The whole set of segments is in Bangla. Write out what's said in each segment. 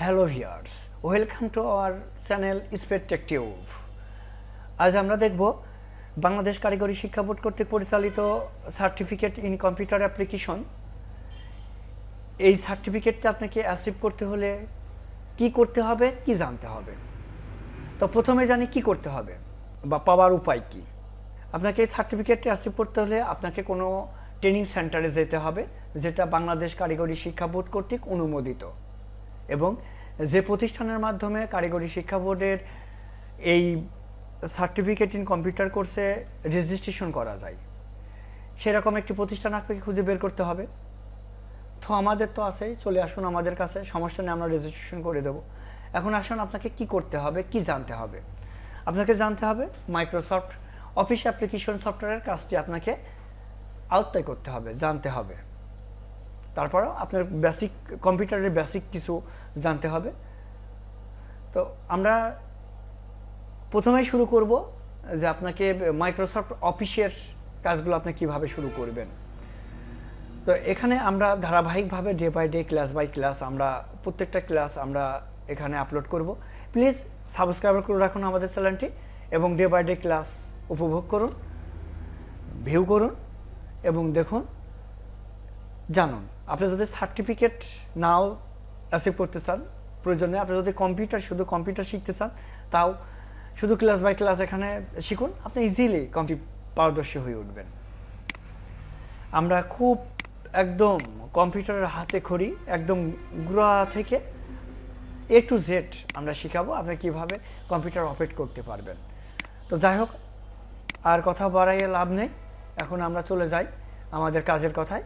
Hello viewers, welcome to our channel sped TechTube. আজ আমরা দেখব বাংলাদেশ কারিগরি শিক্ষা বোর্ড কর্তৃক পরিচালিত সার্টিফিকেট ইন কম্পিউটার অ্যাপ্লিকেশন। এই সার্টিফিকেটটা আপনাকে অ্যাচিভ করতে হলে কি করতে হবে, কি জানতে হবে। তো প্রথমে জানি কি করতে হবে বা পাওয়ার উপায় কি। আপনাকে এই সার্টিফিকেটটা অ্যাচিভ করতে হলে আপনাকে কোনো ট্রেনিং সেন্টারে যেতে হবে, যেটা বাংলাদেশ কারিগরি শিক্ষা বোর্ড কর্তৃক অনুমোদিত, এবং যে প্রতিষ্ঠানের মাধ্যমে কারিগরি শিক্ষা বোর্ডের এই সার্টিফিকেট ইন কম্পিউটার কোর্সে রেজিস্ট্রেশন করা যায়, সেরকম একটি প্রতিষ্ঠান আপনাকে খুঁজে বের করতে হবে। তো আমাদের তো আছেই, চলে আসুন আমাদের কাছে, সমস্যা নেই, আমরা রেজিস্ট্রেশন করে দেবো। এখন আসুন আপনাকে কি করতে হবে, কি জানতে হবে। আপনাকে জানতে হবে মাইক্রোসফট অফিস অ্যাপ্লিকেশন সফটওয়্যারের কাজটি আপনাকে আয়ত্ত করতে হবে, জানতে হবে। তারপরেও আপনার বেসিক কম্পিউটারের বেসিক কিছু জানতে হবে। তো আমরা প্রথমেই শুরু করব যে আপনাকে মাইক্রোসফট অফিসের কাজগুলো আপনি কিভাবে শুরু করবেন। তো এখানে আমরা ধারাবাহিকভাবে day by day, class by class, আমরা প্রত্যেকটা ক্লাস আমরা এখানে আপলোড করব। প্লিজ সাবস্ক্রাইব করে রাখুন আমাদের চ্যানেলটি এবং ডে বাই ডে ক্লাস উপভোগ করুন, ভিউ করুন এবং দেখুন, জানুন। আপনি যদি সার্টিফিকেট নাও অ্যাচিভ করতে চান, প্রয়োজনে আপনি যদি শুধু কম্পিউটার শিখতে চান, তাও শুধু ক্লাস বাই ক্লাস এখানে শিখুন, আপনি ইজিলি পারদর্শী হয়ে উঠবেন। আমরা খুব একদম কম্পিউটারের হাতে খড়ি, একদম গোড়া থেকে A to Z আমরা শিখাবো আপনি কীভাবে কম্পিউটার অপারেট করতে পারবেন। তো যাই হোক, আর কথা বাড়াইয়ে লাভ নেই, এখন আমরা চলে যাই আমাদের কাজের কথায়।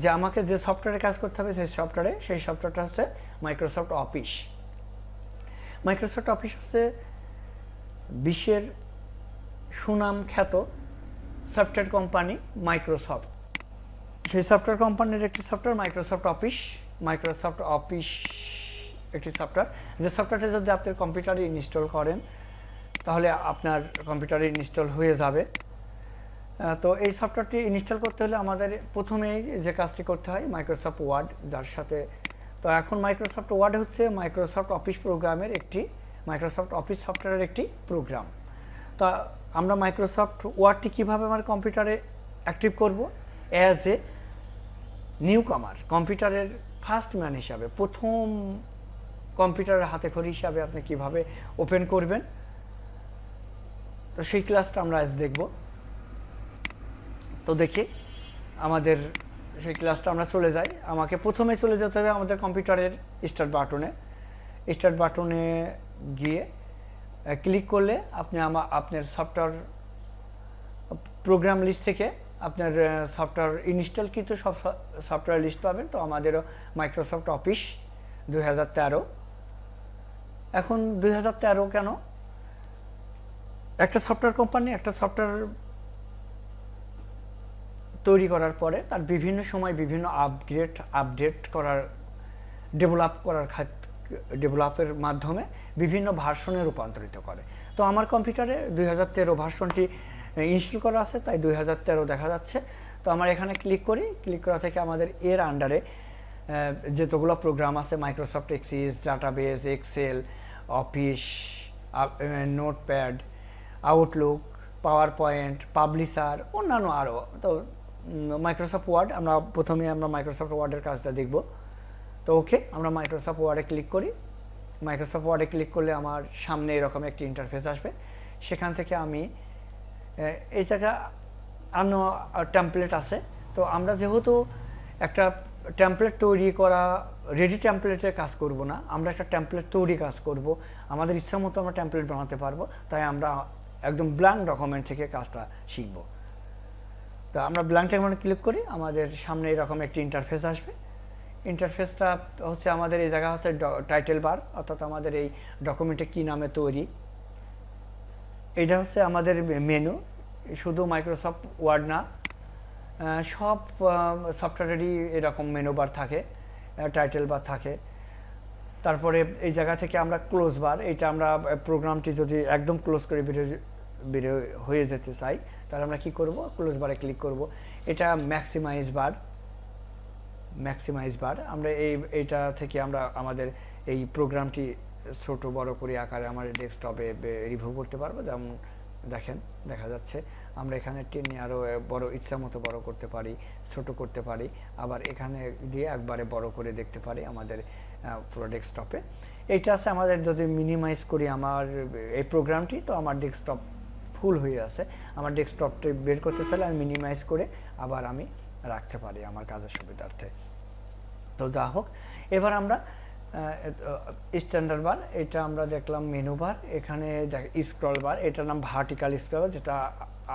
যে আমাকে যে সফটওয়্যারে কাজ করতে হবে সেই সফটওয়্যারটা হচ্ছে মাইক্রোসফট অফিস। মাইক্রোসফট অফিস হচ্ছে বিশ্বের সুনাম খ্যাত সফটওয়্যার কোম্পানি মাইক্রোসফট। সেই সফটওয়্যার কোম্পানির একটি software Microsoft office. Microsoft office একটি সফটওয়্যার, যে সফটওয়্যারটা যদি আপনি কম্পিউটারে ইনস্টল করেন তাহলে আপনার কম্পিউটারে ইনস্টল হয়ে যাবে। তো এই সফটওয়্যারটি ইনস্টল করতে হলে আমাদের প্রথমেই যে কাজটি করতে হয় মাইক্রোসফট ওয়ার্ড, যার সাথে তো এখন মাইক্রোসফট ওয়ার্ড হচ্ছে মাইক্রোসফট অফিস প্রোগ্রামের একটি, মাইক্রোসফট অফিস সফটওয়্যারের একটি প্রোগ্রাম। তো আমরা মাইক্রোসফট ওয়ার্ডটি কীভাবে আমার কম্পিউটারে অ্যাক্টিভ করব, অ্যাজ এ নিউ কামার, কম্পিউটারের ফার্স্ট ম্যান হিসাবে, প্রথম কম্পিউটারের হাতে খড়ি হিসাবে আপনি কীভাবে ওপেন করবেন, তো সেই ক্লাসটা আমরা আজ দেখব। তো দেখি আমাদের সেই ক্লাসটা আমরা চলে যাই। আমাকে প্রথমে চলে যেতে হবে আমাদের কম্পিউটারের স্টার্ট বাটনে গিয়ে ক্লিক করলে আপনি আপনার সফটওয়্যার প্রোগ্রাম লিস্ট থেকে আপনার সফটওয়্যার ইনস্টলকৃত সব সফটওয়্যার লিস্ট পাবেন। তো আমাদেরও মাইক্রোসফট অফিস 2013। এখন 2013 কেন? একটা সফটওয়্যার কোম্পানি একটা সফটওয়্যার তৈরি করার পরে তার বিভিন্ন সময় বিভিন্ন আপডেট করার, ডেভেলপের মাধ্যমে বিভিন্ন ভার্সনে রূপান্তরিত করে। তো আমার কম্পিউটারে 2013 ভার্সনটি ইনস্টল করা আছে, তাই 2013 দেখা যাচ্ছে। তো আমরা এখানে ক্লিক করি, ক্লিক করা থেকে আমাদের এর আন্ডারে যেতগুলো প্রোগ্রাম আছে, Microsoft Access, database, Excel, Office, Notepad, Outlook, PowerPoint, Publisher, অন্যান্য আরও। তো মাইক্রোসফট ওয়ার্ড, প্রথমে আমরা মাইক্রোসফট ওয়ার্ডের কাজটা দেখব। তো ওকে, আমরা মাইক্রোসফট ওয়ার্ডে ক্লিক করি। মাইক্রোসফট ওয়ার্ডে ক্লিক করলে আমার সামনে এরকম একটি ইন্টারফেস আসবে। সেখান থেকে আমি এই জায়গা অন্য টেমপ্লেট আছে। তো আমরা যেহেতু একটা টেমপ্লেট তৈরি করা, রেডি টেমপ্লেটে কাজ করব না, আমরা একটা টেমপ্লেট তৈরি কাজ করব, আমাদের ইচ্ছা মতো আমরা টেমপ্লেট বানাতে পারবো। তাই আমরা একদম ব্ল্যাঙ্ক ডকুমেন্ট থেকে কাজটা শিখব। তো আমরা ব্ল্যাঙ্ক ডকুমেন্টে ক্লিক করি, আমাদের সামনে এরকম একটি ইন্টারফেস আসবে। ইন্টারফেসটা হচ্ছে আমাদের এই জায়গা হচ্ছে টাইটেল বার, অর্থাৎ আমাদের এই ডকুমেন্টে কী নামে তৈরি, এইটা হচ্ছে আমাদের মেনু। শুধু মাইক্রোসফট ওয়ার্ড না, সব সফটওয়্যারেরই এরকম মেনু বার থাকে, টাইটেল বার থাকে। তারপরে এই জায়গা থেকে আমরা ক্লোজ বার, এইটা আমরা প্রোগ্রামটি যদি একদম ক্লোজ করে বের হয়ে যেতে চাই তাহলে আমরা কি করব, ক্লোজ বারে ক্লিক করব। এটা ম্যাক্সিমাইজ বার, ম্যাক্সিমাইজ বার, আমরা এইটা থেকে আমরা আমাদের এই প্রোগ্রামটি ছোট বড় করে আকারে আমার ডেস্কটপে রিভিউ করতে পারবো। যেমন দেখেন দেখা যাচ্ছে আমরা এখানে টেনে আরও বড় ইচ্ছা মতো বড় করতে পারি, ছোট করতে পারি, আবার এখানে দিয়ে একবারে বড় করে দেখতে পারি আমাদের পুরো ডেস্কটপে। এইটা আছে আমাদের যদি মিনিমাইজ করি আমার এই প্রোগ্রামটি, তো আমার ডেস্কটপ ফুল হয়ে আছে। আমার ডেস্কটপটি বের করতে চাইলে আমি মিনিমাইজ করে আবার আমি রাখতে পারি আমার কাজের সুবিধার্থে। তো যা হোক, এবার আমরা স্ট্যান্ডার্ড বার, এটা আমরা দেখলাম মেনু বার, এখানে স্ক্রল বার, এটার নাম ভার্টিক্যাল স্ক্রল, যেটা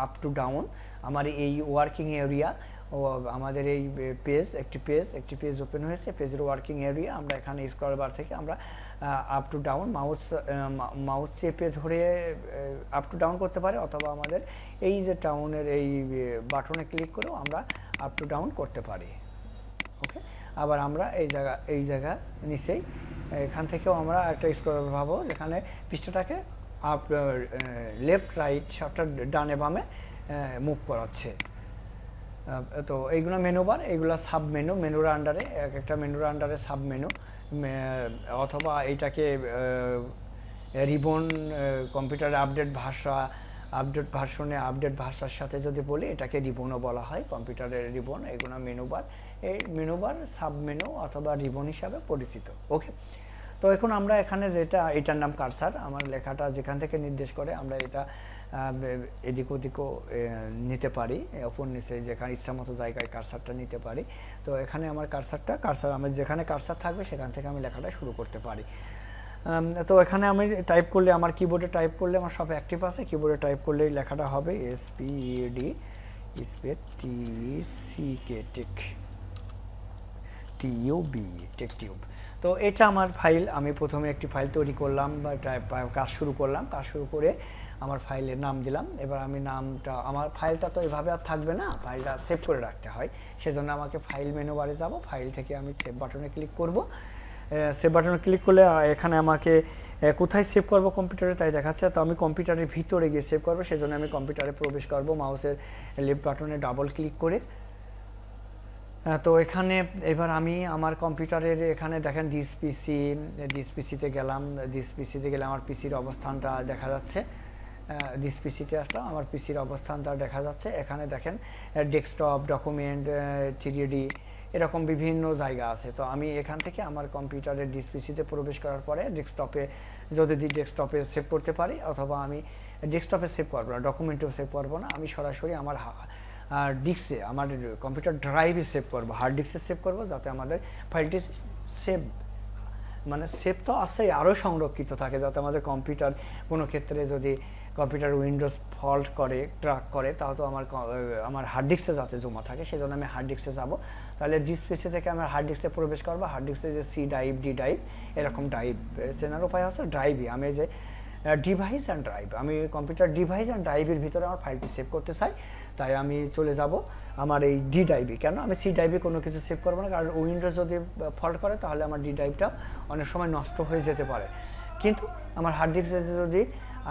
আপ টু ডাউন। আমার এই ওয়ার্কিং এরিয়া ও আমাদের এই একটি পেজ ওপেন হয়েছে, পেজের ওয়ার্কিং এরিয়া। আমরা এখানে স্ক্রল বার থেকে আমরা আপ টু ডাউন মাউস চেপে ধরে আপ টু ডাউন করতে পারি, অথবা আমাদের এই যে ডাউনের এই বাটনে ক্লিক করেও আমরা আপ টু ডাউন করতে পারি। ওকে, আবার আমরা এই জায়গা নিচেই এখান থেকেও আমরা একটা স্ক্রল পাবো, যেখানে পৃষ্ঠাটাকে আপ লেফট রাইট সবটা ডানে বামে মুভ করাচ্ছে। তো এইগুলো মেনু বার, এইগুলো সাব মেনুর আন্ডারে, একটা মেনুর আন্ডারে সাব মেনু, অথবা এইটাকে রিবন কম্পিউটারে আপডেট ভার্সনে আপডেট ভাষার সাথে যদি বলি, এটাকে রিবনও বলা হয়, কম্পিউটারের রিবন। এগুলো মেনু বার, এই মেনু বার সাব মেনু অথবা রিবন হিসাবে পরিচিত। ওকে, তো এখন আমরা এখানে এটার নাম কার্সার, আমার লেখাটা যেখান থেকে নির্দেশ করে আমরা এটা এদিক ওদিকও নিতে পারি, ওপর নিচে যেখানে ইচ্ছা মতো জায়গায় কার্সারটা নিতে পারি। তো এখানে আমার কার্সার আমার যেখানে কার্সার থাকবে সেখান থেকে আমি লেখাটা শুরু করতে পারি। তো এখানে আমি টাইপ করলে, আমার কিবোর্ডে টাইপ করলে আমার সব অ্যাক্টিভ আছে, কিবোর্ডে টাইপ করলেই লেখাটা হবে SPED স্পেড টেকটিউব। তো এটা আমার ফাইল, আমি প্রথমে একটি ফাইল তৈরি করলাম বা কাজ শুরু করে আমার ফাইলের নাম দিলাম। এবার আমি আমার ফাইলটা তো এভাবে আর থাকবে না, ফাইলটা সেভ করে রাখতে হয়, সেজন্য আমাকে ফাইল মেনু বারে যাব, ফাইল থেকে আমি সেভ বাটনে ক্লিক করব। সেভ বাটনে ক্লিক করলে এখানে আমাকে কোথায় সেভ করব কম্পিউটারে তাই দেখাচ্ছে। তো আমি কম্পিউটারের ভিতরে গিয়ে সেভ করবো, সেজন্য আমি কম্পিউটারে প্রবেশ করব মাউসের লেফট বাটনে ডাবল ক্লিক করে। তো এখানে এবার আমি আমার কম্পিউটারের এখানে দেখেন দিস পিসিতে গেলাম, আমার পিসির অবস্থানটা দেখা যাচ্ছে। দিস পিসিতে আসলাম, আমার পিসির অবস্থানটা দেখা যাচ্ছে। এখানে দেখেন ডেস্কটপ, ডকুমেন্ট, 3D এরকম বিভিন্ন জায়গা আছে। তো আমি এখান থেকে আমার কম্পিউটারের দিস পিসিতে প্রবেশ করার পরে ডেস্কটপে সেভ করতে পারি, অথবা আমি ডেস্কটপে সেভ করবো না, ডকুমেন্টেও সেভ করবো না, আমি সরাসরি আমার ডিস্কে, আমার কম্পিউটার ড্রাইভে সেভ করবো, হার্ড ডিস্কে সেভ করবো, যাতে আমাদের ফাইলটি সেভ তো আছেই, আরও সংরক্ষিত থাকে, যাতে আমাদের কম্পিউটার কোনো ক্ষেত্রে যদি কম্পিউটার উইন্ডোজ ফল্ট করে, ট্র্যাক করে, তাহলে তো আমার হার্ড ডিস্কে যাতে জমা থাকে, সেজন্য আমি হার্ড ডিস্কে যাবো। তাহলে ডিসপিসি থেকে আমার হার্ড ডিস্কে প্রবেশ করবো, হার্ড ডিস্কে যে C ড্রাইভ, D ড্রাইভ, এরকম ড্রাইভ চেনার উপায় হচ্ছে ড্রাইভই। আমি যে ডিভাইস অ্যান্ড ড্রাইভ, আমি কম্পিউটার ডিভাইস অ্যান্ড ড্রাইভের ভিতরে আমার ফাইলটি সেভ করতে চাই, তাই আমি চলে যাব আমার এই D ড্রাইভে। কেন আমি C ড্রাইভে কোনো কিছু সেভ করবো না, কারণ উইন্ডোজ যদি ফল্ট করে তাহলে আমার D ড্রাইভটা অনেক সময় নষ্ট হয়ে যেতে পারে। কিন্তু আমার হার্ড ডিস্কে যদি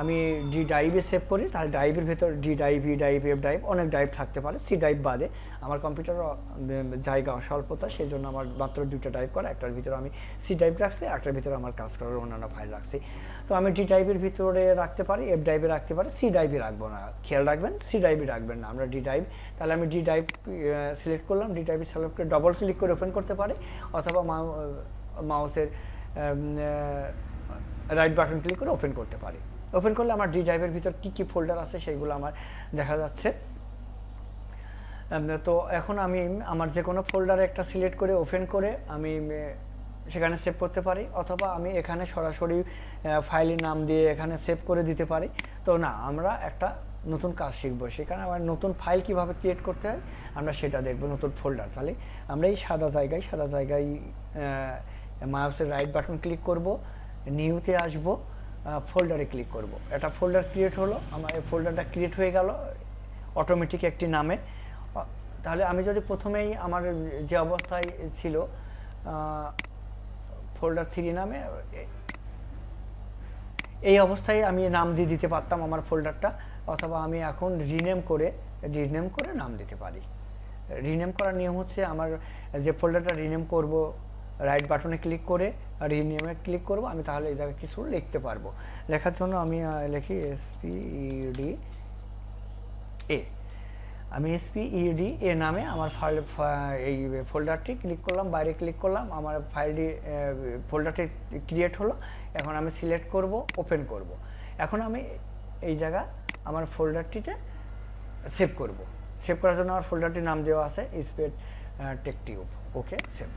আমি D ড্রাইভে সেভ করি, তাহলে ড্রাইভের ভেতর D drive, E drive, F drive অনেক ড্রাইভ থাকতে পারে। C ড্রাইভ বাদে আমার কম্পিউটার জায়গা স্বল্পতা, সেই জন্য আমার মাত্র 2টা ড্রাইভ করা, একটার ভিতরে আমি C ড্রাইভ রাখছি, একটার ভিতরে আমার কাজ করার অন্যান্য ফাইল রাখছি। তো আমি D ড্রাইভের ভিতরে রাখতে পারি, F ড্রাইভে রাখতে পারি, C ড্রাইভে রাখবো না, খেয়াল রাখবেন C ড্রাইভে রাখবেন না, আমরা D ড্রাইভ। তাহলে আমি D ড্রাইভ সিলেক্ট করলাম, D ড্রাইভে সিলেক্ট করে ডবল ক্লিক করে ওপেন করতে পারি, অথবা মাউসের রাইট বাটন ক্লিক করে ওপেন করতে পারি। ওপেন করলে আমার D ড্রাইভের ভিতর কী ফোল্ডার আছে সেইগুলো আমার দেখা যাচ্ছে। তো এখন আমি আমার যে কোনো ফোল্ডারে একটা সিলেক্ট করে ওপেন করে আমি সেখানে সেভ করতে পারি, অথবা আমি এখানে সরাসরি ফাইলের নাম দিয়ে এখানে সেভ করে দিতে পারি। তো না, আমরা একটা নতুন কাজ শিখবো, সেখানে আমার নতুন ফাইল কিভাবে ক্রিয়েট করতে হয় আমরা সেটা দেখবো, নতুন ফোল্ডার। তাহলে আমরা এই সাদা জায়গায় মাউসের রাইট বাটন ক্লিক করব, নিউতে আসব, ফোল্ডারে ক্লিক করব। একটা ফোল্ডার ক্রিয়েট হলো, আমার এই ফোল্ডারটা ক্রিয়েট হয়ে গেল অটোমেটিক একটি নামে। তাহলে আমি যদি প্রথমেই আমার যে অবস্থায় ছিল ফোল্ডার 3 নামে, এই অবস্থায় আমি নাম দিয়ে দিতে পারতাম আমার ফোল্ডারটা, অথবা আমি এখন রিনেম করে নাম দিতে পারি। রিনেম করার নিয়ম হচ্ছে আমার যে ফোল্ডারটা রিনেম করব রাইট বাটনে ক্লিক করে রিনেমে ক্লিক করব, আমি তাহলে এই জায়গায় কিছু লিখতে পারবো। লেখার জন্য আমি লিখি SPED A। আমি SPED A নামে আমার ফাইল এই ফোল্ডারটি ক্লিক করলাম, বাইরে ক্লিক করলাম, আমার ফাইলটি ফোল্ডারটি ক্রিয়েট হলো। এখন আমি সিলেক্ট করব, ওপেন করব। এখন আমি এই জায়গা আমার ফোল্ডারটিতে সেভ করব। সেভ করার জন্য আমার ফোল্ডারটির নাম দেওয়া আছে স্পেড টেকটিউব। ওকে, সেভ।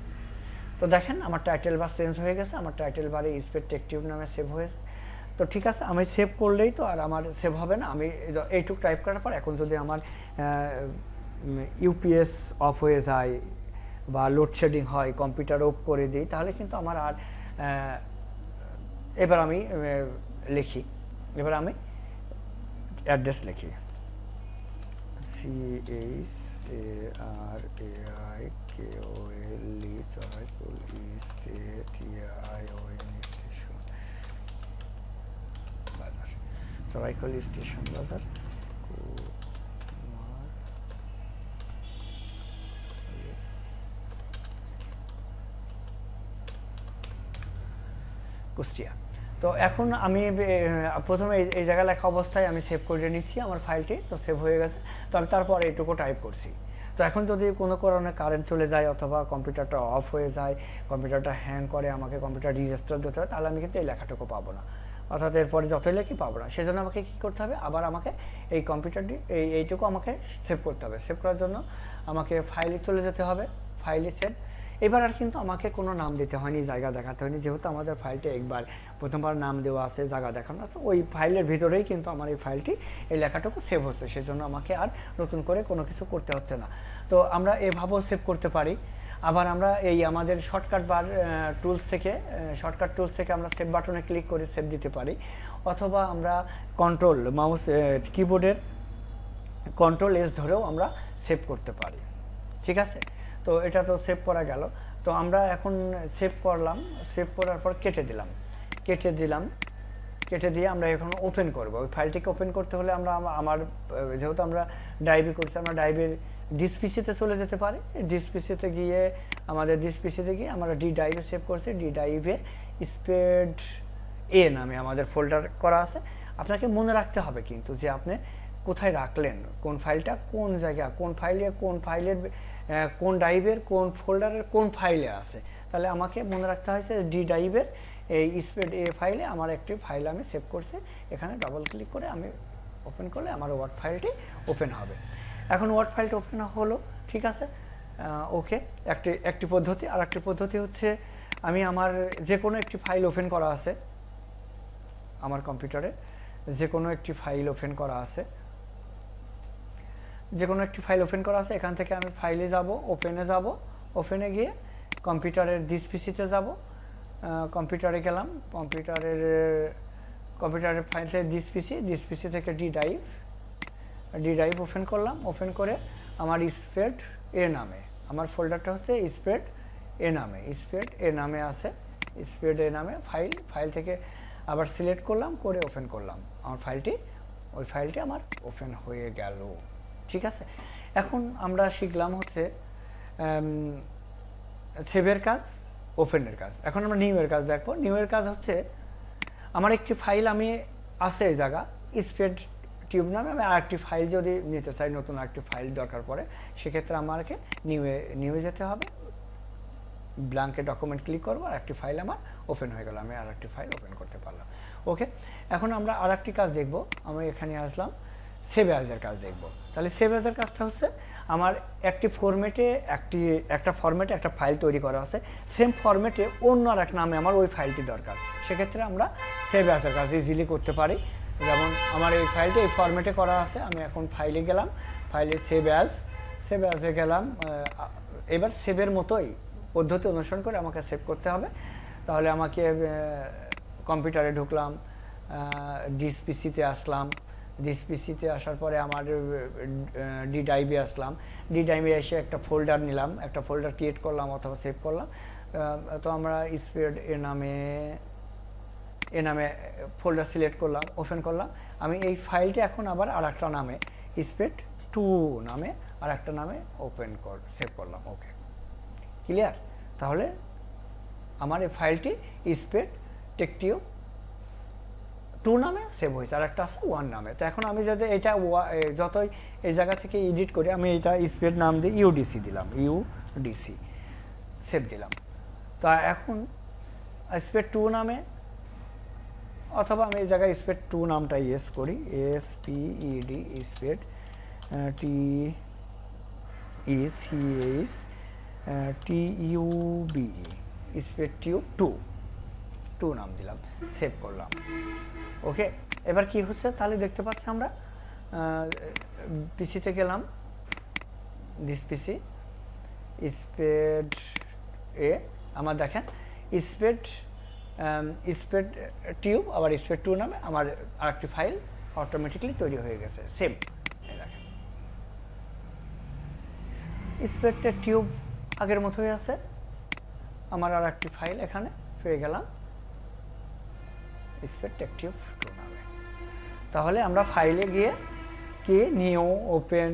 তো দেখেন আমার টাইটেল বার চেঞ্জ হয়ে গেছে, আমার টাইটেল বারে স্পেড টেকটিউব নামে সেভ হয়েছে। তো ঠিক আছে, আমি সেভ করলেই তো আর আমার সেভ হবে না। আমি এইটুকু টাইপ করার পর এখন যদি আমার ইউপিএস অফ হয়ে যায় বা লোডশেডিং হয়, কম্পিউটার অফ করে দিই, তাহলে কিন্তু আমার আর এবার আমি লিখি, এবার আমি অ্যাড্রেস লিখি CHARAIKOLE স্টেশন বাজার, সরাইকলি স্টেশন বাজার কুষ্টিয়া। তো এখন আমি প্রথমে এই জায়গায় লেখা অবস্থায় আমি সেভ করে নিচ্ছি আমার ফাইলটি। তো সেভ হয়ে গেছে। তো আমি তারপরে এইটুকু টাইপ করছি। তো এখন যদি কোনো কারণে কারেন্ট চলে যায় অথবা কম্পিউটারটা অফ হয়ে যায়, কম্পিউটারটা হ্যাং করে, আমাকে কম্পিউটার রিস্টার্ট দিতে হয়, তাহলে আমি কিন্তু এই লেখাটুকু পাবো না, অর্থাৎ এরপরে যতই লেখি পাবো না। সেজন্য আমাকে কী করতে হবে, আবার আমাকে এই কম্পিউটারটি এইটুকু আমাকে সেভ করতে হবে। সেভ করার জন্য আমাকে ফাইলে চলে যেতে হবে, ফাইলে সেভ। এবার আর কিন্তু আমাকে কোনো নাম দিতে হয়নি, জায়গা দেখাতে হয়নি, যেহেতু আমাদের ফাইলটা একবার প্রথমবার নাম দেওয়া আছে, জায়গা দেখানো আছে, ওই ফাইলের ভিতরেই কিন্তু আমার এই ফাইলটি, এই লেখাটুকু সেভ হচ্ছে। সেজন্য আমাকে আর নতুন করে কোনো কিছু করতে হচ্ছে না। তো আমরা এভাবেও সেভ করতে পারি। আবার আমরা এই আমাদের শর্টকাট বার টুলস থেকে আমরা সেভ বাটনে ক্লিক করে সেভ দিতে পারি, অথবা আমরা কন্ট্রোল মাউস কিবোর্ডের কন্ট্রোল S ধরেও আমরা সেভ করতে পারি। ঠিক আছে, তো এটা তো সেভ করা গেল। তো আমরা এখন সেভ করলাম, সেভ করার পর কেটে দিয়ে আমরা এখন ওপেন করব। ওই ফাইলটিকে ওপেন করতে হলে আমরা যেহেতু আমরা ড্রাইভে করছি, আমরা ড্রাইভের ডিসপিসিতে চলে যেতে পারি। ডিসপিসিতে গিয়ে আমরা ডি ড্রাইভে সেভ করছি। ডি ড্রাইভে স্পেড A নামে আমাদের ফোল্ডার করা আছে। আপনাকে মনে রাখতে হবে কিন্তু যে আপনি কোথায় রাখলেন, কোন ফাইলটা কোন জায়গা, কোন ফাইলের কোন ড্রাইভের কোন ফোল্ডারের কোন ফাইলে আছে। তাহলে আমাকে মনে রাখতে হয়েছে ডি ড্রাইভের এই স্পেড A ফাইলে আমার একটি ফাইল আমি সেভ করছি। এখানে ডাবল ক্লিক করে আমি ওপেন করলে আমার ওয়ার্ড ফাইলটি ওপেন হবে। এখন ওয়ার্ড ফাইলটা ওপেন হলো, ঠিক আছে। ওকে, একটি পদ্ধতি। আর একটি পদ্ধতি হচ্ছে আমি আমার যে কোনো একটি ফাইল ওপেন করা আছে, আমার কম্পিউটারে যে কোনো একটি ফাইল ওপেন করা আছে, এখান থেকে আমি ফাইলে যাব, ওপেনে গিয়ে কম্পিউটারের ডিসপিসিতে যাব, কম্পিউটারে গেলাম, কম্পিউটারের ফাইলতে ডিসপিসি থেকে ডি ড্রাইভ ওপেন করে আমার স্পেড A নামে, আমার ফোল্ডারটা হচ্ছে স্পেড A নামে আছে, স্পেড A নামে ফাইল থেকে আবার সিলেক্ট করলাম, করে ওপেন করলাম। আমার ওই ফাইলটি আমার ওপেন হয়ে গেল। ঠিক আছে, এখন আমরা শিখলাম হচ্ছে সেভের কাজ, ওপেনের কাজ। এখন আমরা নিউয়ের কাজ দেখবো। নিউয়ের কাজ হচ্ছে আমার একটি ফাইল আছে এই জায়গা স্পেড টিউব নামে, আমি আরেকটি ফাইল যদি নিতে চাই, নতুন আরেকটি ফাইল দরকার পড়ে, সেক্ষেত্রে আমাকে নিউয়ে যেতে হবে। ব্ল্যাঙ্কে ডকুমেন্ট ক্লিক করবো, আর একটি ফাইল আমার ওপেন হয়ে গেল, আমি আর একটি ফাইল ওপেন করতে পারলাম। ওকে, এখন আমরা আর একটি কাজ দেখব। আমি এখানে আসলাম, সেভ অ্যাজের কাজ দেখব। তাহলে সেভ অ্যাজের কাজটা হচ্ছে আমার একটা ফরম্যাটে একটা ফাইল তৈরি করা আছে, সেম ফরম্যাটে অন্য আর এক নামে আমার ওই ফাইলটি দরকার। সেক্ষেত্রে আমরা সেভ অ্যাজের কাজ ইজিলি করতে পারি। যেমন আমার এই ফাইলটি এই ফরম্যাটে করা আছে, আমি এখন ফাইলে গেলাম, ফাইলে সেভ অ্যাজে গেলাম। এবার সেভের মতোই পদ্ধতি অনুসরণ করে আমাকে সেভ করতে হবে। তাহলে আমাকে কম্পিউটারে ঢুকলাম, ডিসপিসিতে আসলাম, ডিসপিসিতে আসার পরে আমার ডি ড্রাইভে আসলাম, ডি ড্রাইভে এসে একটা ফোল্ডার নিলাম, একটা ফোল্ডার ক্রিয়েট করলাম অথবা সেভ করলাম। তো আমরা স্পেড এ নামে ফোল্ডার সিলেক্ট করলাম, ওপেন করলাম। আমি এই ফাইলটি এখন আবার আর একটা নামে স্পেড 2 নামে আর একটা নামে সেভ করলাম। ওকে, ক্লিয়ার? তাহলে আমার এই ফাইলটি স্পেড টেকটিউব 2 নামে সেভ হয়েছে, আর একটা আছে 1 নামে। তো এখন আমি যদি এটা যতই এই জায়গা থেকে এডিট করি, আমি এটা স্পেড নাম দিয়ে ইউডিসি দিলাম, ইউডিসি সেভ দিলাম। তো এখন স্পেড 2 নামে, অথবা আমি এই জায়গায় স্পেড 2 নামটা ইয়েস করি, SPED Sped TECHTUBE Sped Tube 2 নাম দিলাম, সেভ করলাম। ওকে, এবার কি হচ্ছে তাহলে দেখতে পাচ্ছি আমরা পিসিতে গেলাম, দিস পিসি স্পেড এ, আমার দেখেন স্পেড টিউব আবার স্পেড 2 নামে আমার আরেকটি ফাইল অটোমেটিকলি তৈরি হয়ে গেছে, সেম। দেখেন স্পেড টিউব আগের মতোই আছে, আমার আর একটি ফাইল এখানে পেয়ে গেলাম স্পেড টেকটিউব 2 নামে। তাহলে আমরা ফাইলে গিয়ে কি নিউ, ওপেন,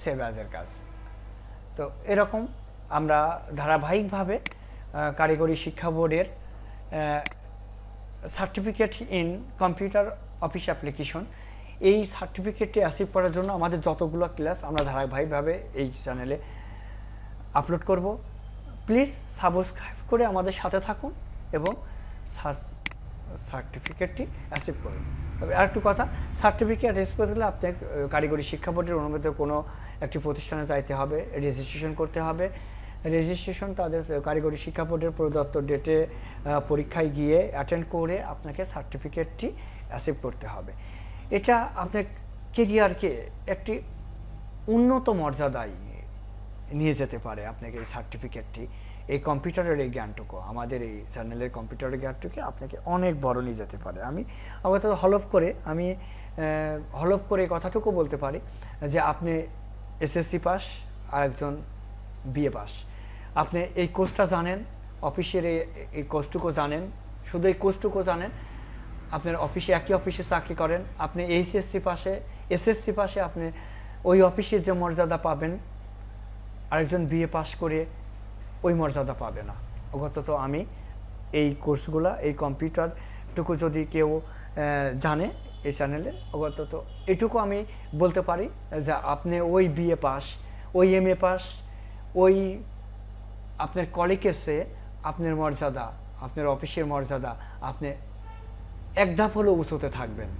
সেভ অ্যাজের কাজ। তো এরকম আমরা ধারাবাহিকভাবে কারিগরি শিক্ষা বোর্ডের certificate in computer office application, এই সার্টিফিকেটটি অ্যাচিভ করার জন্য আমাদের যতগুলো ক্লাস আমরা ধারাবাহিকভাবে এই চ্যানেলে আপলোড করব। প্লিজ সাবস্ক্রাইব করে আমাদের সাথে থাকুন এবং সার্টিফিকেটটি অ্যাচিভ করুন। তবে আর একটু কথা, সার্টিফিকেট অ্যাচিভ করতে গেলে আপনাকে কারিগরি শিক্ষা বোর্ডের অনুমোদিত কোনো একটি প্রতিষ্ঠানে যাইতে হবে, রেজিস্ট্রেশন করতে হবে। রেজিস্ট্রেশন তাদের কারিগরি শিক্ষা বোর্ডের প্রদত্ত ডেটে পরীক্ষায় গিয়ে অ্যাটেন্ড করে আপনাকে সার্টিফিকেটটি অ্যাচিভ করতে হবে। এটা আপনার কেরিয়ারকে একটি উন্নত মর্যাদায় নিয়ে যেতে পারে। আপনাকে এই সার্টিফিকেটটি, এই কম্পিউটারের এই জ্ঞানটুকু, আমাদের এই চ্যানেলের কম্পিউটারের জ্ঞানটুকু আপনাকে অনেক বড় নিয়ে যেতে পারে। আমি অবশ্য হলফ করে কথাটুকু বলতে পারি যে আপনি SSC পাস আর একজন BA পাস, আপনি এই কোর্সটা জানেন, অফিসের এই কোর্সটুকু জানেন, শুধু এই কোর্সটুকু জানেন, আপনার অফিসে একই অফিসে চাকরি করেন, আপনি SSC পাশে আপনি ওই অফিসে যে মর্যাদা পাবেন আরেকজন BA পাস করে ওই মর্যাদা পাবে না। অগত্যত আমি এই কোর্সগুলা, এই কম্পিউটারটুকু যদি কেউ জানে এই চ্যানেলে, অগত্যত এটুকু আমি বলতে পারি যে আপনি ওই BA পাস, ওই MA পাস, ওই আপনার কলিগের চেয়ে আপনার মর্যাদা, আপনার অফিসের মর্যাদা আপনি এক ধাপ হলেও উঁচুতে থাকবেন,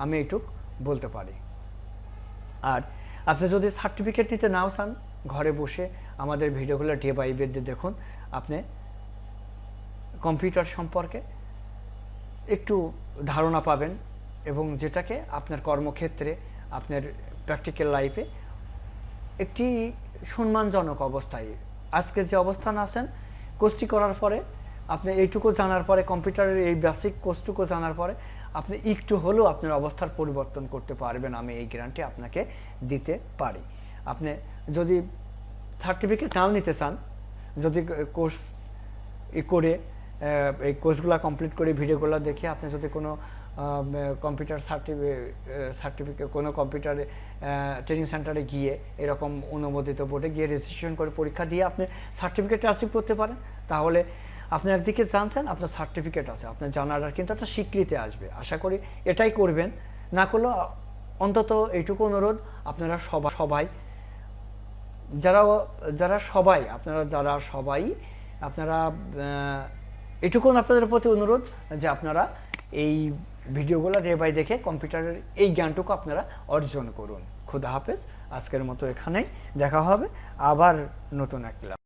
আমি এটুক বলতে পারি। আর আপনি যদি সার্টিফিকেট নিতে নাও চান, ঘরে বসে আমাদের ভিডিওগুলো ডে বাই ডে দেখুন, আপনি কম্পিউটার সম্পর্কে একটু ধারণা পাবেন এবং যেটাকে আপনার কর্মক্ষেত্রে, আপনার প্র্যাকটিক্যাল লাইফে একটি সম্মানজনক অবস্থায়, আজকে যে অবস্থান আছেন, কোর্সটি করার পরে আপনি এইটুকু জানার পরে, কম্পিউটারের এই বেসিক কোর্সটুকু জানার পরে আপনি একটু হলেও আপনার অবস্থার পরিবর্তন করতে পারবেন, আমি এই গ্যারান্টি আপনাকে দিতে পারি। আপনি যদি সার্টিফিকেট নাও নিতে চান, যদি কোর্স করে এই কোর্সগুলো কমপ্লিট করে ভিডিওগুলো দেখে আপনি যদি কোনো কম্পিউটার সার্টিফিকেট কোনো কম্পিউটার ট্রেনিং সেন্টারে গিয়ে এরকম অনুমোদিত বোর্ডে গিয়ে রেজিস্ট্রেশন করে পরীক্ষা দিয়ে আপনি সার্টিফিকেট অ্যাচিভ করতে পারেন, তাহলে আপনি একদিকে জানছেন আপনার সার্টিফিকেট আছে, আপনার জানার কিন্তু একটা স্বীকৃতি আসবে। আশা করি এটাই করবেন, না করলেও অন্তত এইটুকু অনুরোধ, আপনারা সবাই আপনারা এটুকু আপনাদের প্রতি অনুরোধ যে আপনারা এই ভিডিওগুলো ডে বাই দেখে কম্পিউটারের এই জ্ঞানটুকু আপনারা অর্জন করুন। খুদা হাফেজ, আজকের মতো এখানেই দেখা হবে আবার নতুন এক ক্লাস।